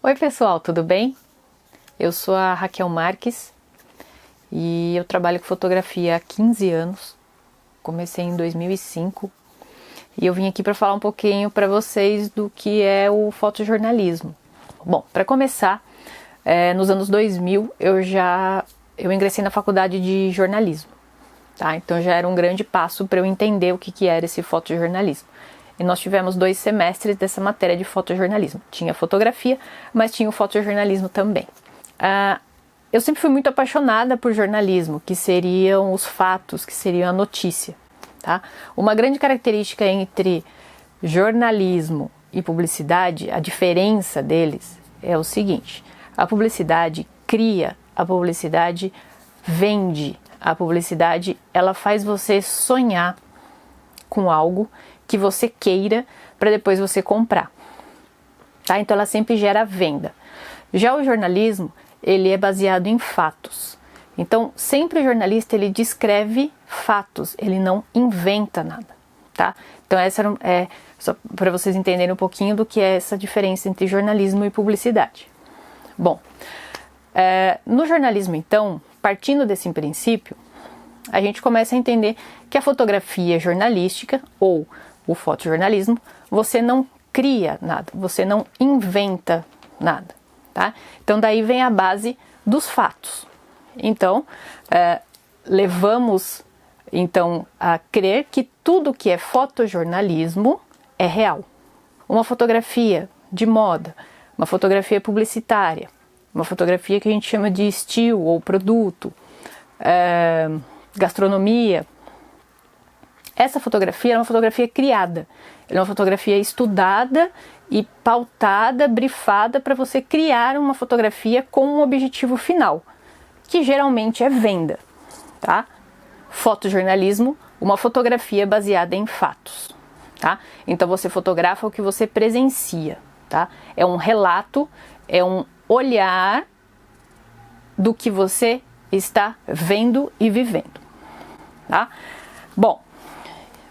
Oi pessoal, tudo bem? Eu sou a Raquel Marques e eu trabalho com fotografia há 15 anos. Comecei em 2005 e eu vim aqui para falar um pouquinho para vocês do que é o fotojornalismo. Bom, para começar, nos anos 2000 eu ingressei na faculdade de jornalismo, tá? Então já era um grande passo para eu entender o que era esse fotojornalismo. E nós tivemos 2 semestres dessa matéria de fotojornalismo. Tinha fotografia, mas tinha o fotojornalismo também. Eu sempre fui muito apaixonada por jornalismo, que seriam os fatos, que seriam a notícia. Tá? Uma grande característica entre jornalismo e publicidade, a diferença deles é o seguinte: a publicidade cria, a publicidade vende, a publicidade ela faz você sonhar com algo que você queira para depois você comprar, tá? Então ela sempre gera venda. Já o jornalismo, ele é baseado em fatos. Então sempre o jornalista ele descreve fatos, ele não inventa nada, tá? Então essa é só para vocês entenderem um pouquinho do que é essa diferença entre jornalismo e publicidade. Bom, no jornalismo então, partindo desse princípio, a gente começa a entender que a fotografia jornalística ou o fotojornalismo, você não cria nada, você não inventa nada, tá? Então daí vem a base dos fatos. Então, levamos então a crer que tudo que é fotojornalismo é real. Uma fotografia de moda, uma fotografia publicitária, uma fotografia que a gente chama de estilo ou produto, gastronomia. Essa fotografia é uma fotografia criada, é uma fotografia estudada e pautada, brifada para você criar uma fotografia com um objetivo final, que geralmente é venda, tá? Fotojornalismo, uma fotografia baseada em fatos, tá? Então você fotografa o que você presencia, tá? É um relato, é um olhar do que você está vendo e vivendo, tá? Bom,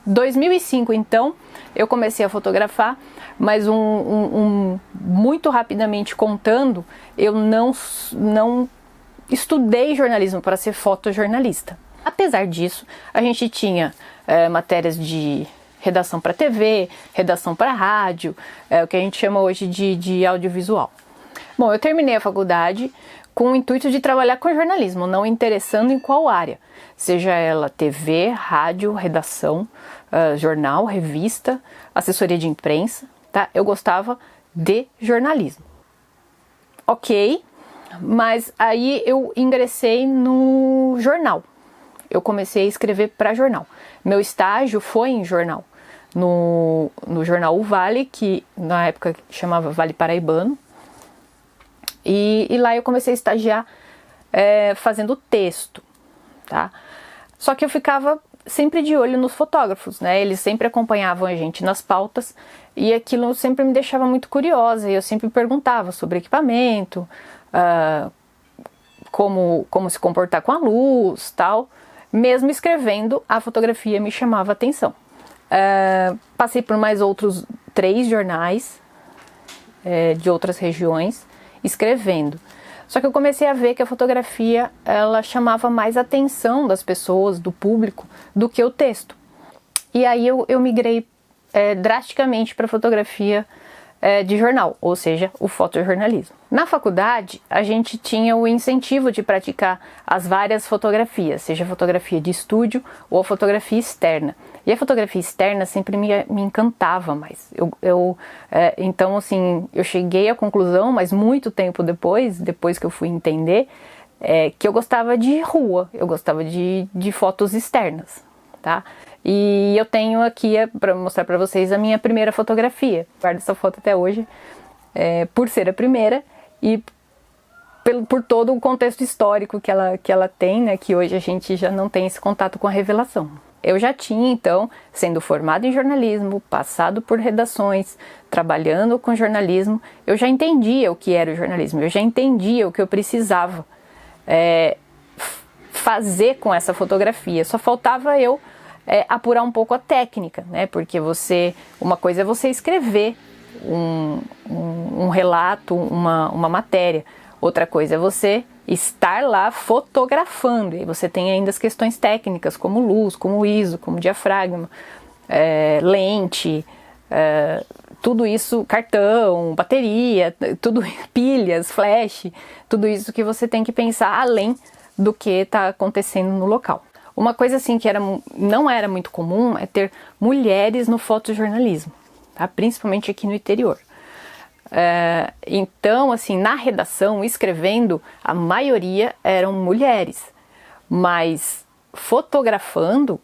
2005 então eu comecei a fotografar, mas muito rapidamente contando, eu não estudei jornalismo para ser fotojornalista. Apesar disso, a gente tinha matérias de redação para TV, redação para rádio, o que a gente chama hoje de audiovisual. Bom, eu terminei a faculdade com o intuito de trabalhar com jornalismo, não interessando em qual área, seja ela TV, rádio, redação, jornal, revista, assessoria de imprensa, tá? Eu gostava de jornalismo. Ok, mas aí eu ingressei no jornal. Eu comecei a escrever para jornal. Meu estágio foi em jornal, no jornal O Vale, que na época chamava Vale Paraibano. E lá eu comecei a estagiar fazendo texto, tá? Só que eu ficava sempre de olho nos fotógrafos, né? Eles sempre acompanhavam a gente nas pautas e aquilo sempre me deixava muito curiosa. E eu sempre perguntava sobre equipamento, como se comportar com a luz, tal. Mesmo escrevendo, a fotografia me chamava a atenção. Passei por mais outros 3 jornais de outras regiões, escrevendo. Só que eu comecei a ver que a fotografia ela chamava mais a atenção das pessoas, do público, do que o texto. E aí eu migrei drasticamente para fotografia de jornal, ou seja, o fotojornalismo. Na faculdade, a gente tinha o incentivo de praticar as várias fotografias, seja fotografia de estúdio ou a fotografia externa. E a fotografia externa sempre me encantava mais. Então, assim, eu cheguei à conclusão, mas muito tempo depois que eu fui entender, que eu gostava de rua, eu gostava de fotos externas, tá? E eu tenho aqui para mostrar para vocês a minha primeira fotografia. Guardo essa foto até hoje, por ser a primeira e por todo o contexto histórico que ela tem, né? Que hoje a gente já não tem esse contato com a revelação. Eu já tinha, então, sendo formado em jornalismo, passado por redações, trabalhando com jornalismo, eu já entendia o que era o jornalismo, eu já entendia o que eu precisava fazer com essa fotografia. Só faltava eu apurar um pouco a técnica, né? Porque uma coisa é você escrever um relato, uma matéria. Outra coisa é você estar lá fotografando, e você tem ainda as questões técnicas, como luz, como ISO, como diafragma, lente, tudo isso, cartão, bateria, tudo, pilhas, flash, tudo isso que você tem que pensar além do que está acontecendo no local. Uma coisa assim que não era muito comum é ter mulheres no fotojornalismo, tá? Principalmente aqui no interior. Então, assim, na redação, escrevendo, a maioria eram mulheres, mas fotografando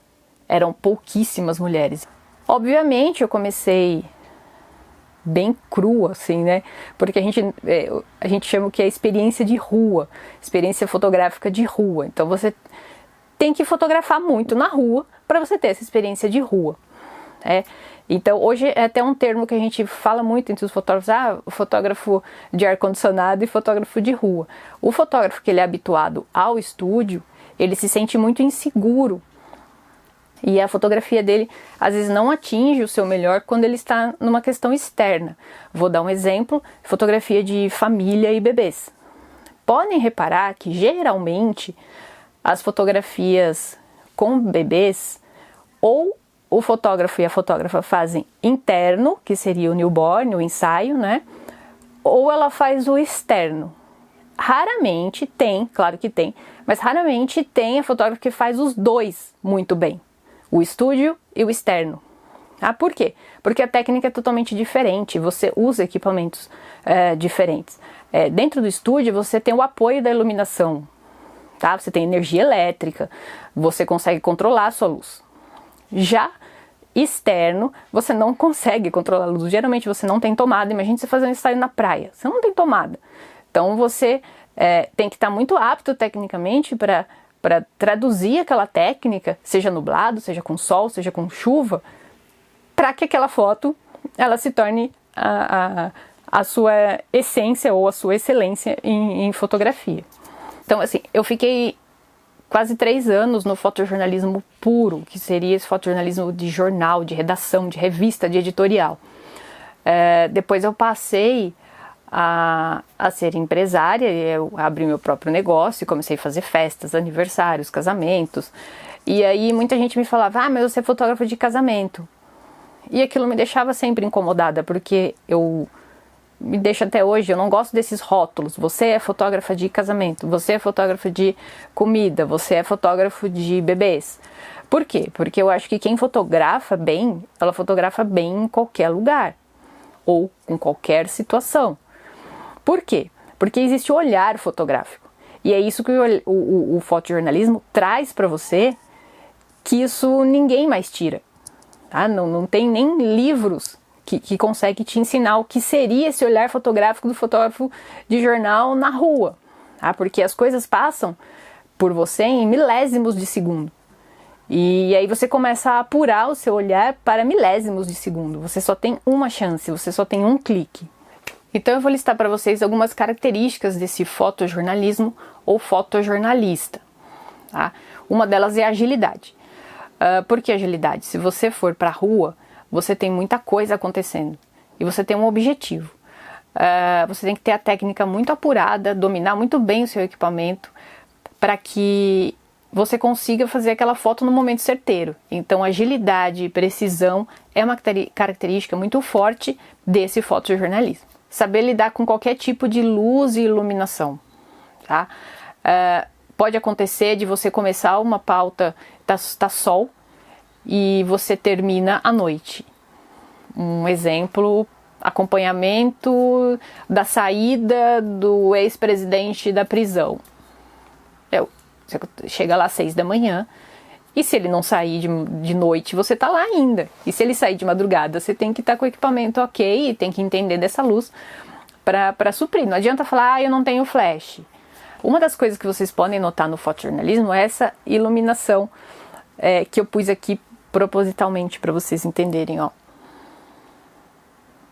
eram pouquíssimas mulheres. Obviamente eu comecei bem crua, assim, né? Porque a gente chama que é experiência de rua, experiência fotográfica de rua. Então você tem que fotografar muito na rua para você ter essa experiência de rua. Então hoje é até um termo que a gente fala muito entre os fotógrafos, o fotógrafo de ar-condicionado e fotógrafo de rua. O fotógrafo que ele é habituado ao estúdio, ele se sente muito inseguro. E a fotografia dele às vezes não atinge o seu melhor quando ele está numa questão externa. Vou dar um exemplo, fotografia de família e bebês. Podem reparar que geralmente as fotografias com bebês, ou o fotógrafo e a fotógrafa fazem interno, que seria o newborn, o ensaio, né? Ou ela faz o externo. Raramente tem, claro que tem, mas raramente tem a fotógrafa que faz os dois muito bem. O estúdio e o externo. Por quê? Porque a técnica é totalmente diferente, você usa equipamentos diferentes. Dentro do estúdio você tem o apoio da iluminação, tá? Você tem energia elétrica, você consegue controlar a sua luz. Já externo, você não consegue controlar a luz. Geralmente você não tem tomada. Imagina você fazer um ensaio na praia, você não tem tomada. Então você tem que estar muito apto tecnicamente para traduzir aquela técnica, seja nublado, seja com sol, seja com chuva, para que aquela foto ela se torne a sua essência ou a sua excelência em fotografia. Então, assim, eu fiquei quase 3 anos no fotojornalismo puro, que seria esse fotojornalismo de jornal, de redação, de revista, de editorial. Depois eu passei a ser empresária, eu abri meu próprio negócio, comecei a fazer festas, aniversários, casamentos, e aí muita gente me falava, mas você é fotógrafa de casamento, e aquilo me deixava sempre incomodada, porque me deixa até hoje, eu não gosto desses rótulos, você é fotógrafa de casamento, você é fotógrafa de comida, você é fotógrafo de bebês. Por quê? Porque eu acho que quem fotografa bem, ela fotografa bem em qualquer lugar, ou com qualquer situação. Por quê? Porque existe o olhar fotográfico. E é isso que o fotojornalismo traz para você, que isso ninguém mais tira. Tá? Não tem nem livros que conseguem te ensinar o que seria esse olhar fotográfico do fotógrafo de jornal na rua. Tá? Porque as coisas passam por você em milésimos de segundo. E aí você começa a apurar o seu olhar para milésimos de segundo. Você só tem uma chance, você só tem um clique. Então eu vou listar para vocês algumas características desse fotojornalismo ou fotojornalista. Tá? Uma delas é a agilidade. Por que agilidade? Se você for para a rua, você tem muita coisa acontecendo e você tem um objetivo. Você tem que ter a técnica muito apurada, dominar muito bem o seu equipamento para que você consiga fazer aquela foto no momento certeiro. Então agilidade e precisão é uma característica muito forte desse fotojornalismo. Saber lidar com qualquer tipo de luz e iluminação. Tá? Pode acontecer de você começar uma pauta, tá sol, e você termina à noite. Um exemplo, acompanhamento da saída do ex-presidente da prisão. Você chega lá às 6 da manhã, e se ele não sair de noite, você tá lá ainda. E se ele sair de madrugada, você tem que estar com o equipamento ok, e tem que entender dessa luz para suprir. Não adianta falar, eu não tenho flash. Uma das coisas que vocês podem notar no fotojornalismo é essa iluminação que eu pus aqui propositalmente para vocês entenderem, ó.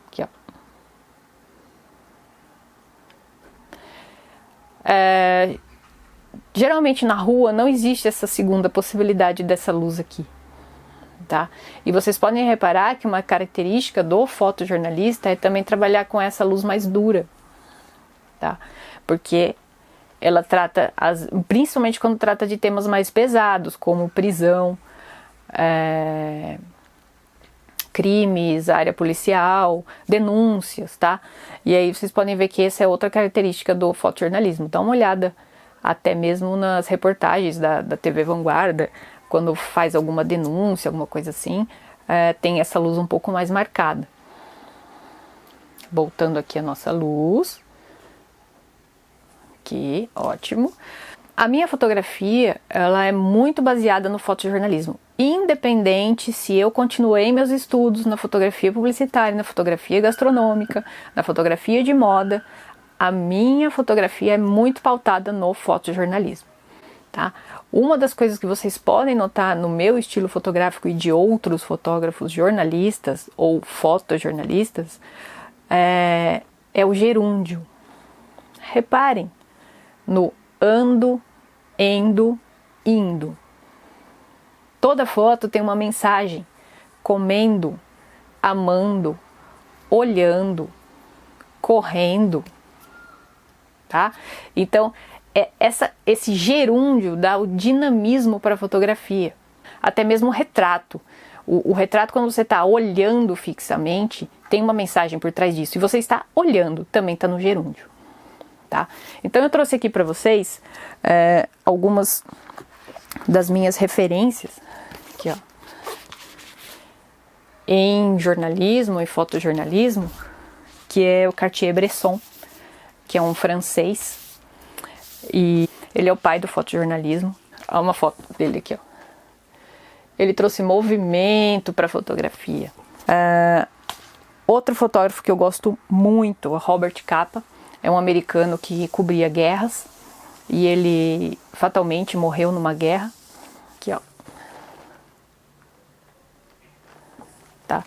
Aqui, ó. Geralmente na rua não existe essa segunda possibilidade dessa luz aqui. tá? E vocês podem reparar que uma característica do fotojornalista é também trabalhar com essa luz mais dura, tá? Porque ela trata, principalmente quando trata de temas mais pesados, como prisão, crimes, área policial, denúncias, tá? E aí vocês podem ver que essa é outra característica do fotojornalismo. Dá uma olhada até mesmo nas reportagens da TV Vanguarda, quando faz alguma denúncia, alguma coisa assim, tem essa luz um pouco mais marcada. Voltando aqui a nossa luz. Aqui, ótimo. A minha fotografia, ela é muito baseada no fotojornalismo. Independente se eu continuei meus estudos na fotografia publicitária, na fotografia gastronômica, na fotografia de moda, a minha fotografia é muito pautada no fotojornalismo, tá? Uma das coisas que vocês podem notar no meu estilo fotográfico e de outros fotógrafos jornalistas ou fotojornalistas é o gerúndio. Reparem no ando, endo, indo. Toda foto tem uma mensagem: comendo, amando, olhando, correndo, tá? Então, esse gerúndio dá o dinamismo para a fotografia. Até mesmo o retrato. O retrato, quando você está olhando fixamente, tem uma mensagem por trás disso. E você está olhando, também está no gerúndio. Tá? Então eu trouxe aqui para vocês algumas das minhas referências aqui, ó, em jornalismo e fotojornalismo, que é o Cartier-Bresson, que é um francês, e ele é o pai do fotojornalismo. Olha uma foto dele aqui, ó. Ele trouxe movimento para a fotografia. Outro fotógrafo que eu gosto muito, o Robert Capa, é um americano que cobria guerras e ele fatalmente morreu numa guerra. Aqui, ó. Tá?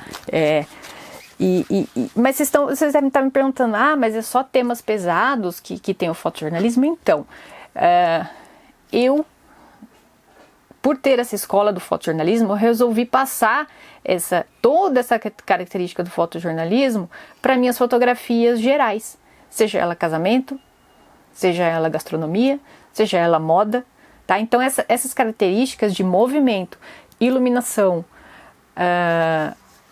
Mas vocês devem estar me perguntando, mas é só temas pesados que tem o fotojornalismo? Então, por ter essa escola do fotojornalismo, eu resolvi passar toda essa característica do fotojornalismo para minhas fotografias gerais. Seja ela casamento, seja ela gastronomia, seja ela moda, tá? Então essas características de movimento, iluminação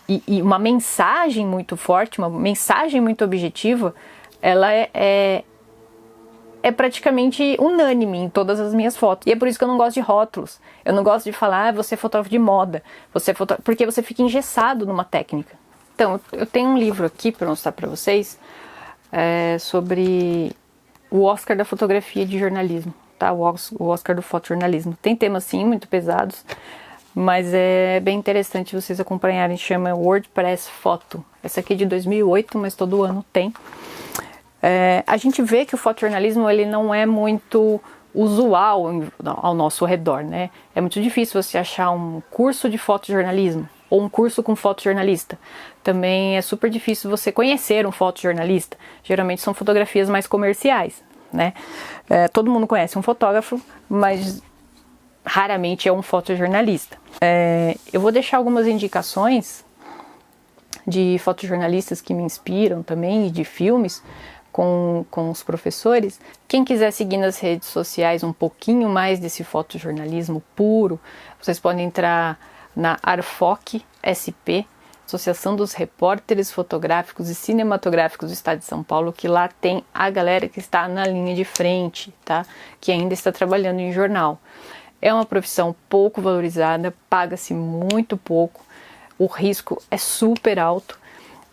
e uma mensagem muito forte, uma mensagem muito objetiva, ela é praticamente unânime em todas as minhas fotos. E é por isso que eu não gosto de rótulos. Eu não gosto de falar, você é fotógrafo de moda, porque você fica engessado numa técnica. Então, eu tenho um livro aqui para mostrar para vocês, sobre o Oscar da fotografia de jornalismo, tá? O Oscar do fotojornalismo. Tem temas sim muito pesados, mas é bem interessante vocês acompanharem. Chama WordPress Photo. Essa aqui é de 2008, mas todo ano tem. A gente vê que o fotojornalismo ele não é muito usual ao nosso redor, né? É muito difícil você achar um curso de fotojornalismo ou um curso com fotojornalista. Também é super difícil você conhecer um fotojornalista. Geralmente são fotografias mais comerciais, né? Todo mundo conhece um fotógrafo, mas raramente é um fotojornalista. Eu vou deixar algumas indicações de fotojornalistas que me inspiram também, e de filmes com os professores. Quem quiser seguir nas redes sociais um pouquinho mais desse fotojornalismo puro, vocês podem entrar na ARFOC SP, Associação dos Repórteres Fotográficos e Cinematográficos do Estado de São Paulo, que lá tem a galera que está na linha de frente, tá? Que ainda está trabalhando em jornal. É uma profissão pouco valorizada, paga-se muito pouco, o risco é super alto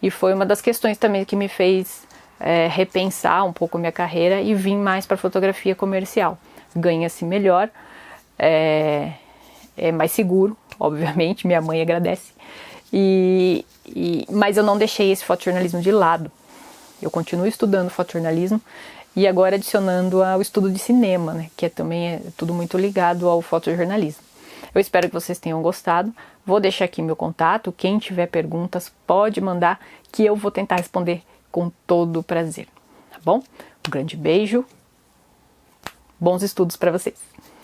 e foi uma das questões também que me fez repensar um pouco a minha carreira e vir mais para fotografia comercial. Ganha-se melhor, é mais seguro, obviamente, minha mãe agradece, mas eu não deixei esse fotojornalismo de lado. Eu continuo estudando fotojornalismo e agora adicionando ao estudo de cinema, né, que também é tudo muito ligado ao fotojornalismo. Eu espero que vocês tenham gostado. Vou deixar aqui meu contato. Quem tiver perguntas pode mandar, que eu vou tentar responder com todo prazer, tá bom? Um grande beijo, bons estudos para vocês!